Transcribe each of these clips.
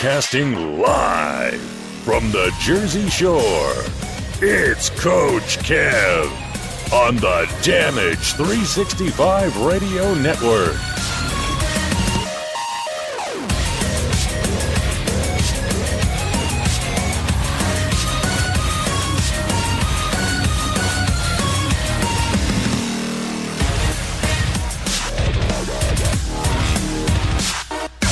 Broadcasting live from the Jersey Shore, it's Coach Kev on the Damage 365 Radio Network.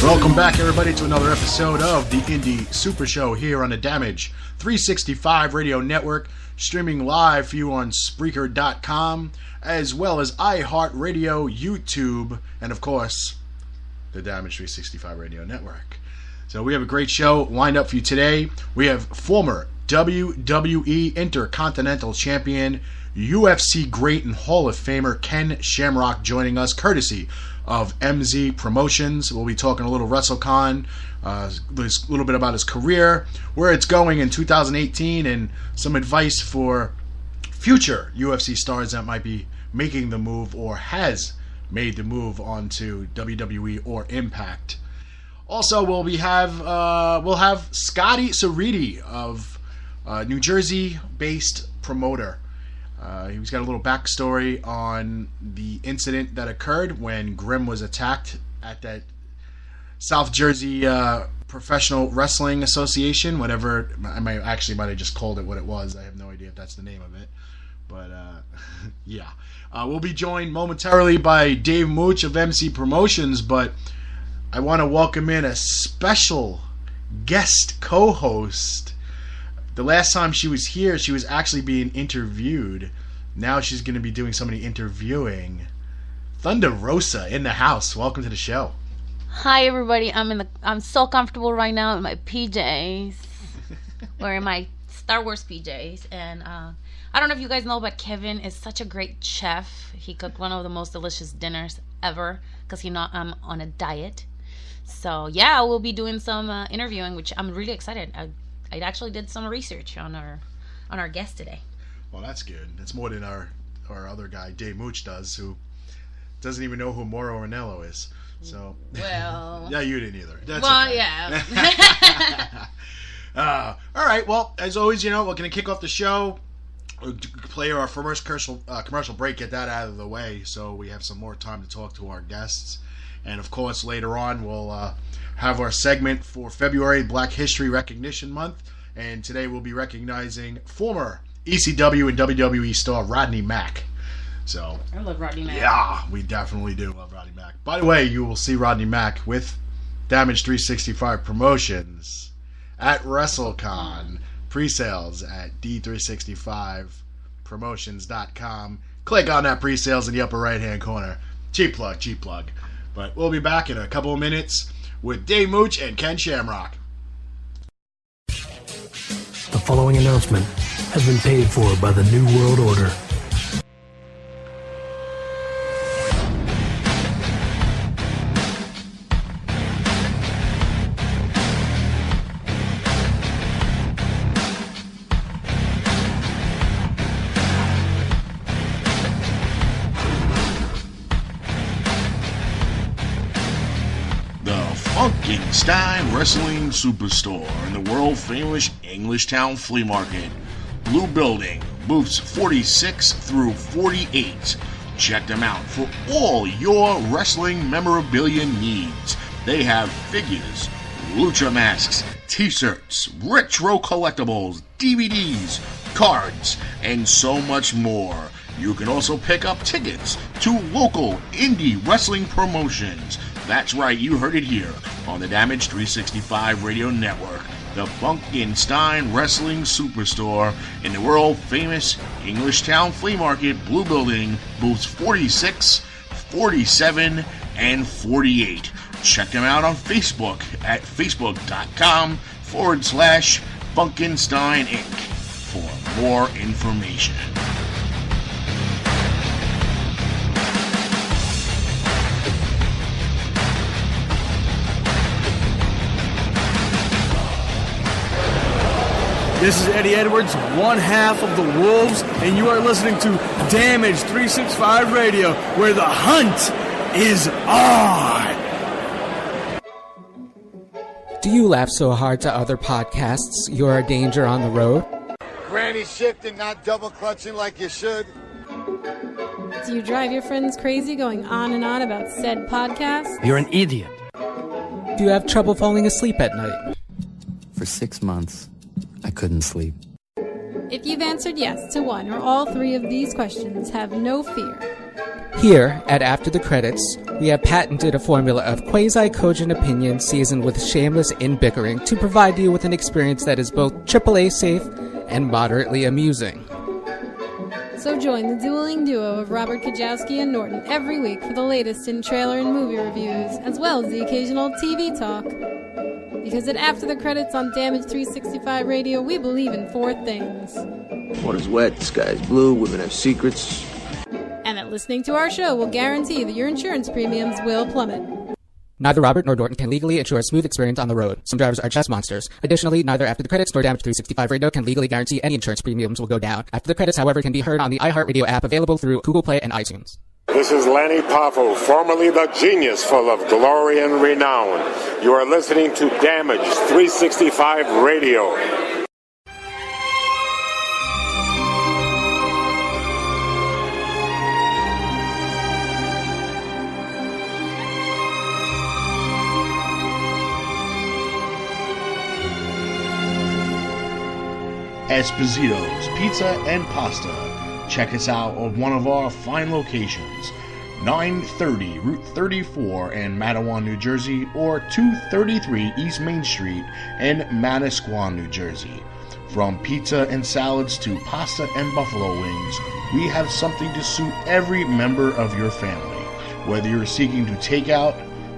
Welcome back, everybody, to another episode of the Indie Super Show here on the Damage 365 Radio Network, streaming live for you on Spreaker.com, as well as iHeartRadio, YouTube, and, of course, the Damage 365 Radio Network. So we have a great show lined up for you today. We have former WWE Intercontinental Champion, UFC great and Hall of Famer Ken Shamrock joining us, courtesy of MZ Promotions. We'll be talking a little WrestleCon, a little bit about his career, where it's going in 2018, and some advice for future UFC stars that might be making the move or has made the move onto WWE or Impact. Also, we'll have Scotty Cerriti of New Jersey-based promoter. He's got a little backstory on the incident that occurred when Grimm was attacked at that South Jersey Professional Wrestling Association, whatever. I might have just called it what it was. I have no idea if that's the name of it. But, yeah. We'll be joined momentarily by Dave Mooch of MC Promotions, but I want to welcome in a special guest co-host. The last time she was here, she was actually being interviewed. Now she's going to be doing some of the interviewing. Thunder Rosa in the house. Welcome to the show. Hi, everybody. I'm so comfortable right now in my PJs, wearing my Star Wars PJs, and I don't know if you guys know, but Kevin is such a great chef. He cooked one of the most delicious dinners ever because I'm on a diet. So yeah, we'll be doing some interviewing, which I'm really excited. I actually did some research on our guest today. Well, that's good. That's more than our other guy, Dave Mooch, does, who doesn't even know who Mauro Ranello is. So, well, yeah, you didn't either. That's well, okay. Yeah. All right. Well, as always, we're going to kick off the show. We'll play our first commercial break, get that out of the way, so we have some more time to talk to our guests. And of course, later on, we'll have our segment for February, Black History Recognition Month. And today we'll be recognizing former ECW and WWE star Rodney Mack. So I love Rodney Mack. Yeah, we definitely do love Rodney Mack. By the way, you will see Rodney Mack with Damage 365 Promotions at WrestleCon. Pre-sales at D365promotions.com. Click on that pre-sales in the upper right-hand corner. Cheap plug. But we'll be back in a couple of minutes with Dave Mooch and Ken Shamrock. The following announcement has been paid for by the New World Order. Funkenstein Wrestling Superstore in the world-famous Englishtown Flea Market. Blue Building, booths 46 through 48. Check them out for all your wrestling memorabilia needs. They have figures, lucha masks, t-shirts, retro collectibles, DVDs, cards, and so much more. You can also pick up tickets to local indie wrestling promotions. That's right, you heard it here on the Damage 365 Radio Network. The Funkenstein Wrestling Superstore in the world-famous Englishtown Flea Market, Blue Building, booths 46, 47, and 48. Check them out on Facebook at facebook.com/Funkenstein Inc. for more information. This is Eddie Edwards, one half of the Wolves, and you are listening to Damage 365 Radio, where the hunt is on. Do you laugh so hard to other podcasts you're a danger on the road? Granny shifting, not double clutching like you should. Do you drive your friends crazy going on and on about said podcast? You're an idiot. Do you have trouble falling asleep at night? For 6 months, I couldn't sleep. If you've answered yes to one or all three of these questions, have no fear. Here, at After the Credits, we have patented a formula of quasi-cogent opinion seasoned with shameless in-bickering to provide you with an experience that is both AAA safe and moderately amusing. So join the dueling duo of Robert Kajowski and Norton every week for the latest in trailer and movie reviews, as well as the occasional TV talk. Because at After the Credits on Damage 365 Radio, we believe in 4 things. Water's wet, the sky's blue, women have secrets. And that listening to our show will guarantee that your insurance premiums will plummet. Neither Robert nor Norton can legally ensure a smooth experience on the road. Some drivers are chess monsters. Additionally, neither After the Credits nor Damage 365 Radio can legally guarantee any insurance premiums will go down. After the Credits, however, can be heard on the iHeartRadio app available through Google Play and iTunes. This is Lanny Poffo, formerly the genius full of glory and renown. You are listening to Damage 365 Radio. Esposito's Pizza and Pasta. Check us out on one of our fine locations, 930 Route 34 in Matawan, New Jersey, or 233 East Main Street in Manasquan, New Jersey. From pizza and salads to pasta and buffalo wings, we have something to suit every member of your family. Whether you're seeking to take out,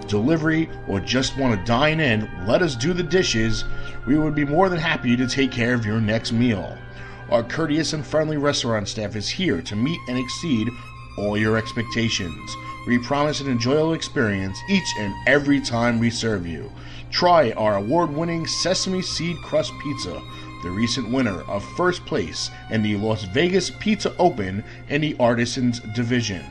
delivery, or just want to dine in, let us do the dishes. We would be more than happy to take care of your next meal. Our courteous and friendly restaurant staff is here to meet and exceed all your expectations. We promise an enjoyable experience each and every time we serve you. Try our award-winning sesame seed crust pizza, the recent winner of first place in the Las Vegas Pizza Open in the Artisans Division.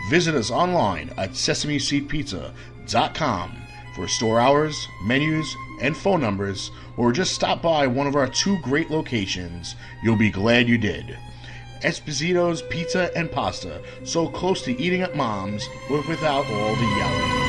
Visit us online at sesameseedpizza.com for store hours, menus, and phone numbers, or just stop by one of our 2 great locations. You'll be glad you did. Esposito's Pizza and Pasta, so close to eating at Mom's, but without all the yelling.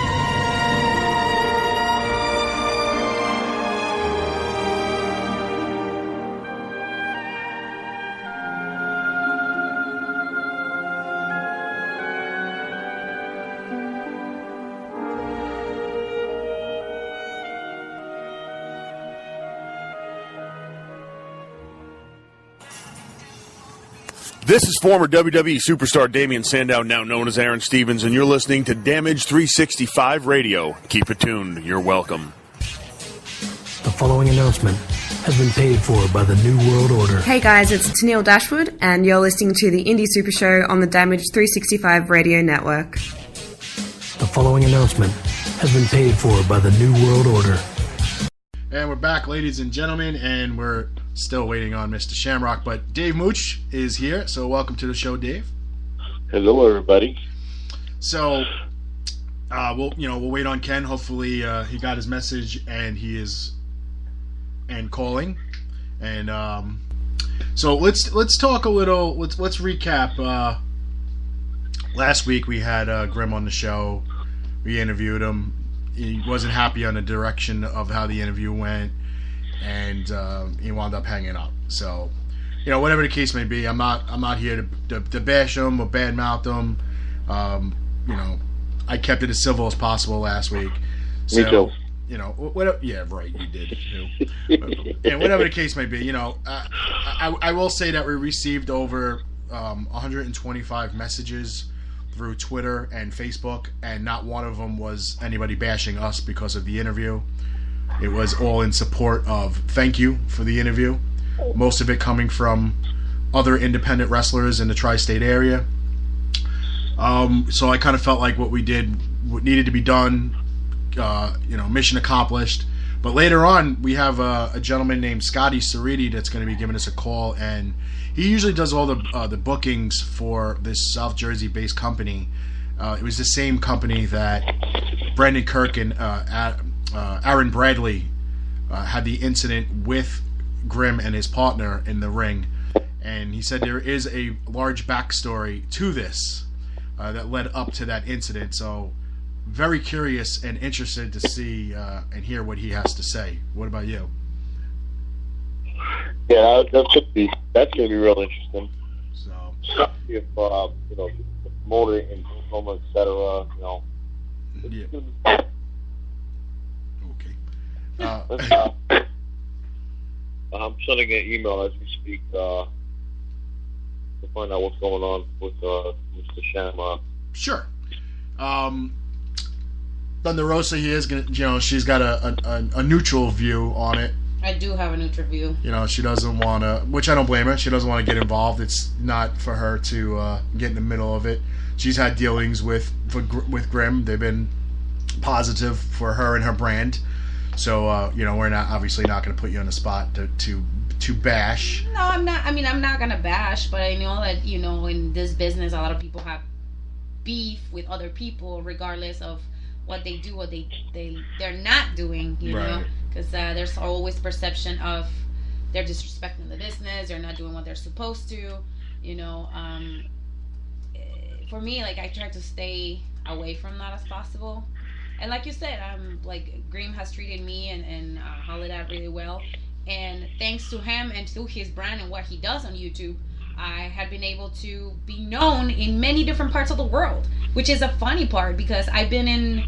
This is former WWE superstar Damian Sandow, now known as Aaron Stevens, and you're listening to Damage 365 Radio. Keep it tuned. You're welcome. The following announcement has been paid for by the New World Order. Hey guys, it's Tennille Dashwood, and you're listening to the Indie Super Show on the Damage 365 Radio Network. The following announcement has been paid for by the New World Order. And we're back, ladies and gentlemen, and we're still waiting on Mr. Shamrock, but Dave Mooch is here, so welcome to the show, Dave. Hello, everybody. So, we'll wait on Ken. Hopefully, he got his message and he is calling. And so let's talk a little. Let's recap. Last week we had Grim on the show. We interviewed him. He wasn't happy on the direction of how the interview went, and he wound up hanging up. So, whatever the case may be, I'm not here to bash him or badmouth him. I kept it as civil as possible last week. So, Me too. Whatever. Yeah, right. You did. And whatever the case may be, I will say that we received over 125 messages through Twitter and Facebook, and not one of them was anybody bashing us because of the interview. It was all in support of thank you for the interview. Most of it coming from other independent wrestlers in the tri-state area. So I kind of felt like what we did, what needed to be done, mission accomplished. But later on, we have a gentleman named Scotty Ceriti that's going to be giving us a call, and he usually does all the bookings for this South Jersey-based company. It was the same company that Brandon Kirk and Aaron Bradley had the incident with Grimm and his partner in the ring, and he said there is a large backstory to this that led up to that incident. So, very curious and interested to see and hear what he has to say. What about you? Yeah, that's gonna be real interesting. So, if you know, the promoter in Oklahoma, etc. You know. Yeah. Okay. I'm sending an email as we speak to find out what's going on with Mr. Shamrock. Sure. Thunder Rosa, he is gonna. She's got a neutral view on it. I do have a neutral view. She doesn't want to, which I don't blame her. She doesn't want to get involved. It's not for her to get in the middle of it. She's had dealings with Grimm. They've been positive for her and her brand. So we're obviously not going to put you on the spot to bash. No, I'm not. I mean, I'm not going to bash, but I know that in this business, a lot of people have beef with other people, regardless of what they do, what they're not doing. You know, because there's always perception of they're disrespecting the business, they're not doing what they're supposed to. For me, like, I try to stay away from that as possible. And like you said, Grimm has treated me and Holiday really well. And thanks to him and to his brand and what he does on YouTube, I have been able to be known in many different parts of the world, which is a funny part because I've been in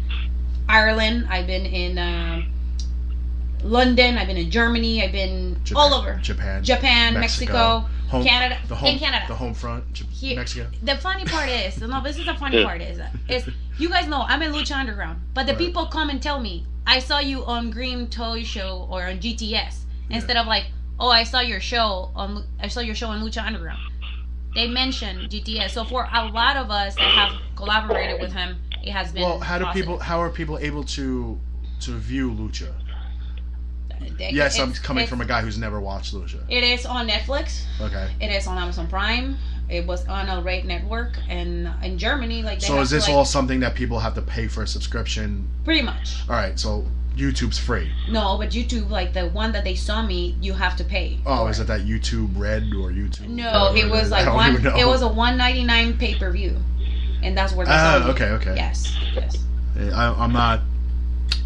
Ireland, I've been in London, I've been in Germany, I've been all over. Japan, Mexico, Canada, Canada. The home front, Mexico. The funny part is, this is the funny part is you guys know I'm in Lucha Underground, but the people come and tell me, I saw you on Grimm Toy Show or on GTS, instead of like, oh, I saw your show on Lucha Underground. They mention GTS. So for a lot of us that have collaborated with him, it has been. Well, how are people able to view Lucha? Yes, I'm coming from a guy who's never watched Lucha. It is on Netflix. Okay. It is on Amazon Prime. It was on a Rate Network, and in Germany, like. So is this all something that people have to pay for a subscription? Pretty much. All right, so YouTube's free. No, but YouTube, like the one that they saw me, you have to pay. Oh, is it that YouTube Red or YouTube? No, it was like It was a $1.99 pay-per-view, and that's where they saw me. Okay. Yes. I'm not.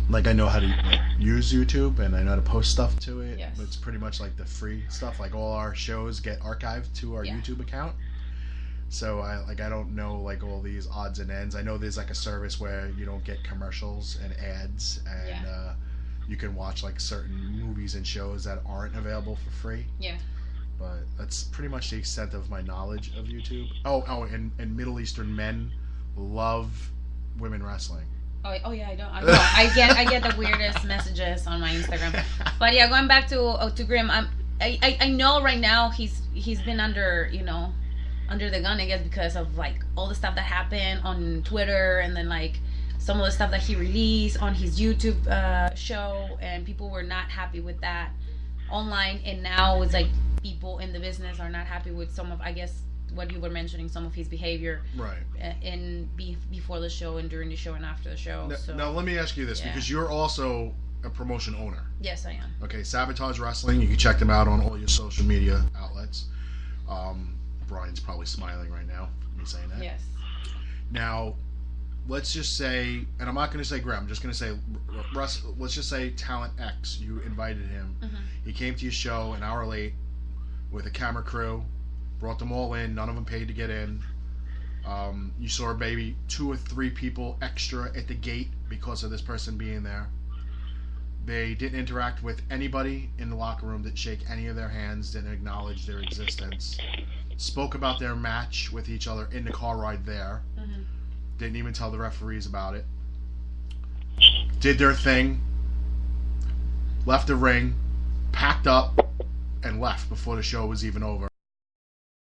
Like, I know how to use YouTube and I know how to post stuff to it. Yes. But it's pretty much like the free stuff. Like, all our shows get archived to our YouTube account. So I don't know like all these odds and ends. I know there's like a service where you don't get commercials and ads, and you can watch like certain movies and shows that aren't available for free. Yeah. But that's pretty much the extent of my knowledge of YouTube. And Middle Eastern men love women wrestling. Oh yeah, I get the weirdest messages on my Instagram. But yeah, going back to Grimm, I know right now he's been under the gun, I guess, because of like all the stuff that happened on Twitter, and then like some of the stuff that he released on his YouTube show, and people were not happy with that online, and now it's like people in the business are not happy with some of, I guess, what you were mentioning, some of his behavior, right? Before the show and during the show and after the show. Now let me ask you this, because you're also a promotion owner. Yes, I am. Okay, Sabotage Wrestling. You can check them out on all your social media outlets. Brian's probably smiling right now for me saying that. Yes. Now, let's just say, and I'm not going to say Graham, I'm just going to say, let's just say Talent X. You invited him. Mm-hmm. He came to your show an hour late with a camera crew. Brought them all in. None of them paid to get in. You saw maybe 2 or 3 people extra at the gate because of this person being there. They didn't interact with anybody in the locker room, didn't shake any of their hands, didn't acknowledge their existence. Spoke about their match with each other in the car ride there. Mm-hmm. Didn't even tell the referees about it. Did their thing. Left the ring. Packed up. And left before the show was even over.